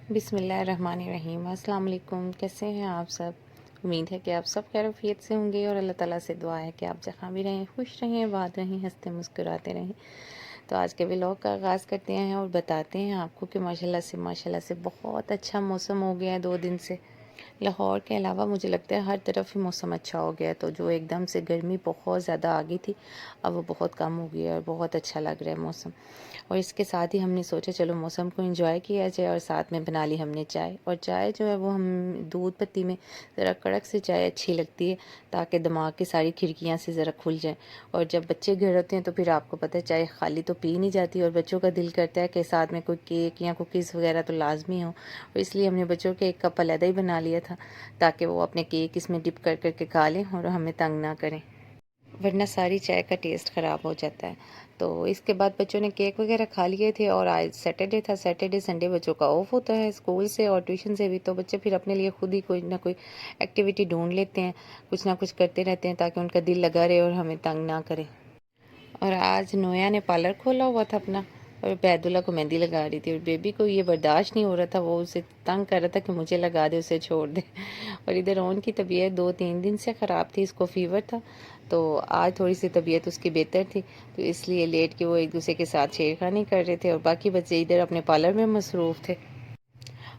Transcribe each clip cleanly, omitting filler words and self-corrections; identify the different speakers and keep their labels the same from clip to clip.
Speaker 1: बिस्मिल्लाहिर्रहमानिर्रहीम। अस्सलाम वालेकुम। कैसे हैं आप सब? उम्मीद है कि आप सब खैरियत से होंगे और अल्लाह ताला से दुआ है कि आप जहाँ भी रहें खुश रहें, आबाद रहें, हंसते मुस्कुराते रहें। तो आज के व्लॉग का आगाज़ करते हैं और बताते हैं आपको कि माशाल्लाह से बहुत अच्छा मौसम हो गया है 2 दिन से। लाहौर के अलावा मुझे लगता है हर तरफ ही मौसम अच्छा हो गया है। तो जो एकदम से गर्मी बहुत ज़्यादा आ गई थी, अब वो बहुत कम हो गई है और बहुत अच्छा लग रहा है मौसम। और इसके साथ ही हमने सोचा चलो मौसम को एंजॉय किया जाए और साथ में बना ली हमने चाय। और चाय जो है वो हम दूध पत्ती में ज़रा कड़क सी चाय अच्छी लगती है, ताकि दिमाग की सारी खिड़कियाँ से ज़रा खुल जाए। और जब बच्चे घर होते हैं तो फिर आपको पता है चाय खाली तो पी नहीं जाती, और बच्चों का दिल करता है कि साथ में कोई केक या कुकीज़ वगैरह तो लाजमी हो। और इसलिए हमने बच्चों के एक कप अलहदा ही बना लिया था, ताकि वो अपने केक इसमें डिप कर कर के खा लें और हमें तंग ना करें, वरना सारी चाय का टेस्ट ख़राब हो जाता है। तो इसके बाद बच्चों ने केक वगैरह खा लिए थे और आज सैटरडे था। सैटरडे संडे बच्चों का ऑफ होता है स्कूल से और ट्यूशन से भी, तो बच्चे फिर अपने लिए खुद ही कोई ना कोई एक्टिविटी ढूंढ लेते हैं, कुछ ना कुछ करते रहते हैं ताकि उनका दिल लगा रहे और हमें तंग ना करें। और आज नोया ने पार्लर खोला हुआ था अपना, और बैदुल्ला को मेहंदी लगा रही थी, और बेबी को ये बर्दाश्त नहीं हो रहा था, वो उसे तंग कर रहा था कि मुझे लगा दे, उसे छोड़ दे। और इधर ओन की तबीयत 2-3 दिन से ख़राब थी, इसको फ़ीवर था। तो आज थोड़ी सी तबीयत उसकी बेहतर थी, तो इसलिए लेट के वो एक दूसरे के साथ छेड़खानी कर रहे थे और बाकी बच्चे इधर अपने पार्लर में मसरूफ़ थे।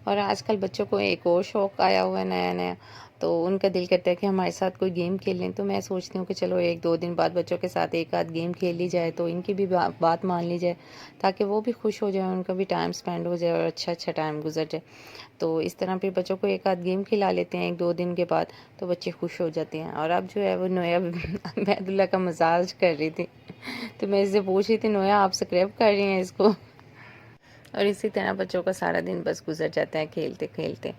Speaker 1: और आजकल बच्चों को एक और शौक़ आया हुआ है नया नया, तो उनका दिल करता है कि हमारे साथ कोई गेम खेल लें। तो मैं सोचती हूँ कि चलो 1-2 दिन बाद बच्चों के साथ एक आध गेम खेल ली जाए, तो इनकी भी बात मान ली जाए, ताकि वो भी खुश हो जाए, उनका भी टाइम स्पेंड हो जाए और अच्छा अच्छा टाइम गुजर जाए। तो इस तरह फिर बच्चों को एक आध गेम खिला लेते हैं 1-2 दिन के बाद, तो बच्चे खुश हो जाते हैं। और अब जो है वो नोया बैदुल्ला का मसाज कर रही थी, तो मैं इससे पूछ रही थी नोया आप स्क्रैब कर रही हैं इसको? और इसी तरह बच्चों का सारा दिन बस गुजर जाता है खेलते खेलते।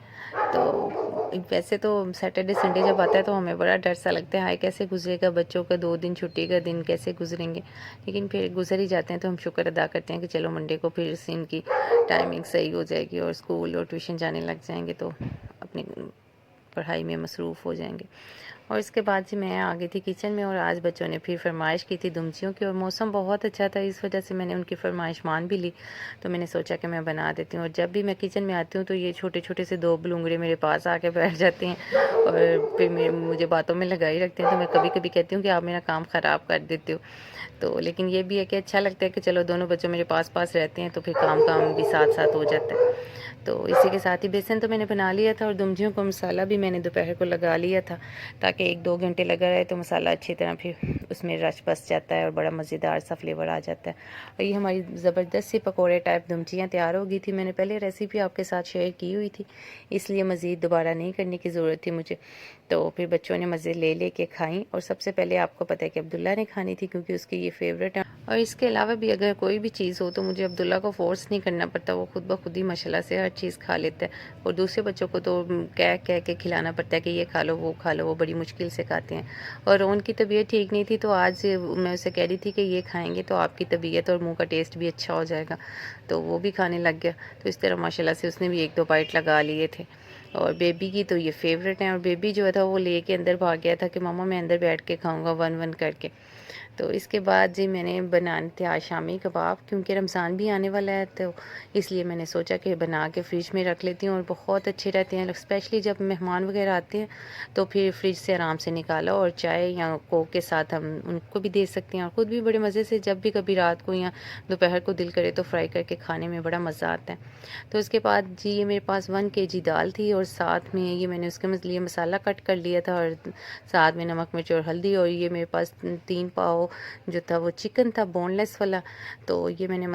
Speaker 1: तो वैसे तो सैटरडे संडे जब आता है तो हमें बड़ा डर सा लगता है, हाय कैसे गुजरेगा बच्चों का 2 दिन छुट्टी का दिन, कैसे गुजरेंगे। लेकिन फिर गुजर ही जाते हैं, तो हम शुक्र अदा करते हैं कि चलो मंडे को फिर से इनकी टाइमिंग सही हो जाएगी और स्कूल और ट्यूशन जाने लग जाएंगे, तो अपनी पढ़ाई में मसरूफ़ हो जाएंगे। और इसके बाद जी मैं आ गई थी किचन में, और आज बच्चों ने फिर फरमाइश की थी दुमचियों की, और मौसम बहुत अच्छा था, इस वजह से मैंने उनकी फरमाइश मान भी ली। तो मैंने सोचा कि मैं बना देती हूँ। और जब भी मैं किचन में आती हूँ तो ये छोटे छोटे से 2 बलूंगड़े मेरे पास आके बैठ जाते हैं और फिर मुझे बातों में लगाई रखते हैं। तो मैं कभी कभी कहती हूँ कि आप मेरा काम ख़राब कर देते हो। तो लेकिन ये भी है कि अच्छा लगता है कि चलो दोनों बच्चों मेरे पास पास रहते हैं, तो फिर काम भी साथ साथ हो जाता है। तो इसी के साथ ही बेसन तो मैंने बना लिया था, और दुमझियों को मसाला भी मैंने दोपहर को लगा लिया था, ताकि 1-2 घंटे लगा रहे तो मसाला अच्छी तरह फिर उसमें रच बस जाता है और बड़ा मज़ेदार सा फ्लेवर आ जाता है। और ये हमारी ज़बरदस्त सी पकौड़े टाइप दुमचियाँ तैयार हो गई थी। मैंने पहले रेसिपी आपके साथ शेयर की हुई थी, इसलिए मज़ीद दोबारा नहीं करने की ज़रूरत थी मुझे। तो फिर बच्चों ने मज़े ले के खाई, और सबसे पहले आपको पता है कि अब्दुल्ला ने खानी थी क्योंकि उसकी ये फेवरेट है। और इसके अलावा भी अगर कोई भी चीज़ हो तो मुझे अब्दुल्ला को फ़ोर्स नहीं करना पड़ता, वो खुद ब खुद ही माशाल्लाह से हर चीज़ खा लेता है। और दूसरे बच्चों को तो कह कह के खिलाना पड़ता है कि ये खा लो वो खा लो, वो बड़ी मुश्किल से खाते हैं। और रोन की तबीयत ठीक नहीं थी, तो आज मैं उसे कह रही थी कि ये खाएंगे तो आपकी तबीयत और मुंह का टेस्ट भी अच्छा हो जाएगा, तो वो भी खाने लग गया। तो इस तरह माशाल्लाह से उसने भी 1-2 बाइट लगा लिए थे। और बेबी की तो ये फेवरेट है, और बेबी जो था वो लेके अंदर भाग गया था कि मम्मा मैं अंदर बैठ के खाऊंगा वन वन करके। तो इसके बाद जी मैंने बनाने थे आज शामी कबाब, क्योंकि रमज़ान भी आने वाला है, तो इसलिए मैंने सोचा कि बना के फ्रिज में रख लेती हूँ, और बहुत अच्छे रहते हैं, स्पेशली जब मेहमान वगैरह आते हैं तो फिर फ्रिज से आराम से निकाला और चाय या कोक के साथ हम उनको भी दे सकते हैं, और ख़ुद भी बड़े मज़े से जब भी कभी रात को या दोपहर को दिल करे तो फ्राई करके खाने में बड़ा मज़ा आता है। तो इसके बाद जी ये मेरे पास 1 kg दाल थी, और साथ में ये मैंने उसके लिए मसाला कट कर लिया था, और साथ में नमक मिर्च और हल्दी। और ये मेरे पास 3 पाव जो था वो चिकन था बोनलेस वाला, तो ये मैंने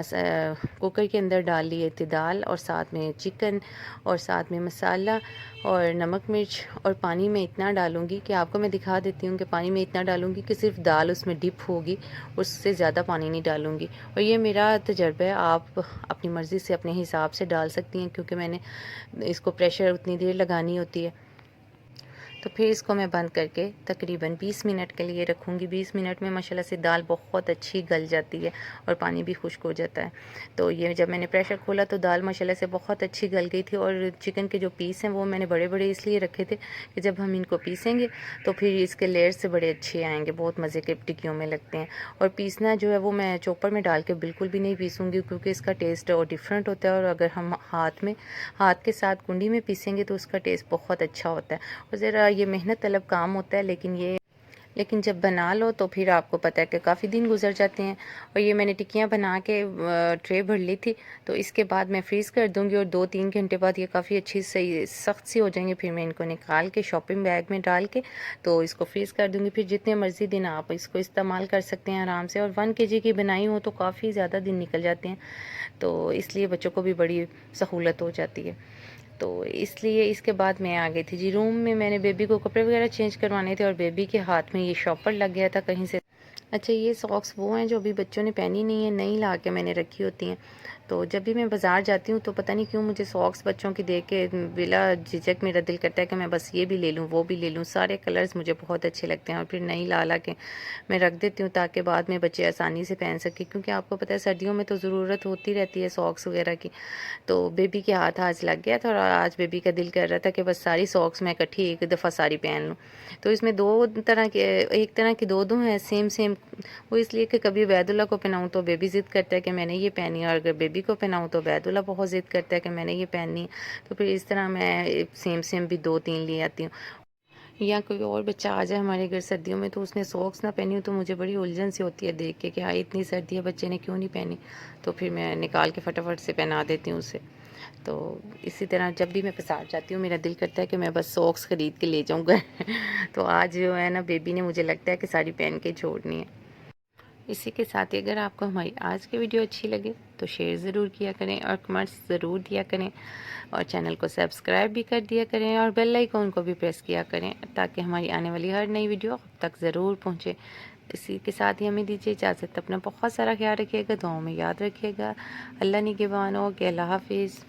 Speaker 1: कुकर के अंदर डाल लिए थे दाल, और साथ में चिकन, और साथ में मसाला और नमक मिर्च। और पानी में इतना डालूंगी कि आपको मैं दिखा देती हूँ कि पानी में इतना डालूंगी कि सिर्फ दाल उसमें डिप होगी, उससे ज़्यादा पानी नहीं डालूंगी। और ये मेरा तजर्बा है, आप अपनी मर्ज़ी से अपने हिसाब से डाल सकती हैं, क्योंकि मैंने इसको प्रेशर उतनी देर लगानी होती है। तो फिर इसको मैं बंद करके तकरीबन 20 मिनट के लिए रखूँगी। 20 मिनट में माशाल्लाह से दाल बहुत अच्छी गल जाती है और पानी भी खुश्क हो जाता है। तो ये जब मैंने प्रेशर खोला तो दाल माशाल्लाह से बहुत अच्छी गल गई थी और चिकन के जो पीस हैं वो मैंने बड़े-बड़े इसलिए रखे थे कि जब हम इनको पीसेंगे तो फिर इसके लेयर्स से बड़े अच्छे आएँगे, बहुत मज़े के टिक्कियों में लगते हैं। और पीसना जो है वो मैं चॉपर में डाल के बिल्कुल भी नहीं पीसूँगी, क्योंकि इसका टेस्ट और डिफरेंट होता है और अगर हम हाथ के साथ कुंडी में पीसेंगे तो उसका टेस्ट बहुत अच्छा होता है। और ज़रा ये मेहनत तलब काम होता है, लेकिन जब बना लो तो फिर आपको पता है कि काफ़ी दिन गुजर जाते हैं। और ये मैंने टिक्कियाँ बना के ट्रे भर ली थी, तो इसके बाद मैं फ्रीज़ कर दूँगी और 2-3 घंटे बाद ये काफ़ी अच्छी सही सख्त सी हो जाएंगी। फिर मैं इनको निकाल के शॉपिंग बैग में डाल के तो इसको फ्रीज़ कर दूँगी। फिर जितने मर्ज़ी दिन आप इसको इस्तेमाल कर सकते हैं आराम से। और 1 केजी की बनाई हो तो काफ़ी ज़्यादा दिन निकल जाते हैं, तो इसलिए बच्चों को भी बड़ी सहूलत हो जाती है। तो इसलिए इसके बाद मैं आ गई थी जी रूम में। मैंने बेबी को कपड़े वगैरह चेंज करवाने थे और बेबी के हाथ में ये शॉपर लग गया था कहीं से। अच्छा, ये सॉक्स वो हैं जो अभी बच्चों ने पहनी नहीं है, नई ला के मैंने रखी होती हैं। तो जब भी मैं बाज़ार जाती हूँ तो पता नहीं क्यों मुझे सॉक्स बच्चों की देख के बिला झिझक मेरा दिल करता है कि मैं बस ये भी ले लूँ, वो भी ले लूँ। सारे कलर्स मुझे बहुत अच्छे लगते हैं और फिर नई ला ला के मैं रख देती हूँ ताकि बाद में बच्चे आसानी से पहन सकें, क्योंकि आपको पता है सर्दियों में तो ज़रूरत होती रहती है सॉक्स वगैरह की। तो बेबी के हाथ आज लग गया था और आज बेबी का दिल कर रहा था कि बस सारी सॉक्स मैं इकट्ठी एक दफ़ा सारी पहन लूँ। तो इसमें दो तरह के, एक तरह की दो हैं सेम सेम। वो इसलिए कि कभी उबैदुल्ला को पहनाऊँ तो बेबी ज़िद करता है कि मैंने ये पहनी है, और अगर बेबी को पहनाऊँ तो उबैदुल्ला बहुत ज़िद करता है कि मैंने ये पहननी है। तो फिर इस तरह मैं सेम सेम भी 2-3 ले आती हूँ। या कोई और बच्चा आ जाए हमारे घर सर्दियों में तो उसने सॉक्स ना पहनी हो तो मुझे बड़ी उलझन सी होती है देख के कि हाँ इतनी सर्दी है बच्चे ने क्यों नहीं पहनी। तो फिर मैं निकाल के फटाफट से पहना देती हूँ उसे। तो इसी तरह जब भी मैं बाज़ार जाती हूँ मेरा दिल करता है कि मैं बस सॉक्स ख़रीद के ले जाऊँ घर। तो आज जो है ना बेबी ने मुझे लगता है कि साड़ी पहन के छोड़नी है। इसी के साथ ही अगर आपको हमारी आज की वीडियो अच्छी लगे तो शेयर ज़रूर किया करें और कमेंट्स ज़रूर दिया करें और चैनल को सब्सक्राइब भी कर दिया करें और बेल आइकन को भी प्रेस किया करें ताकि हमारी आने वाली हर नई वीडियो आप तक ज़रूर पहुँचे। इसी के साथ ही हमें दीजिए इजाज़त। अपना बहुत सारा ख्याल रखिएगा, दुआओं में याद रखिएगा। अल्लाह निगहबान हो। अल्लाह हाफिज़।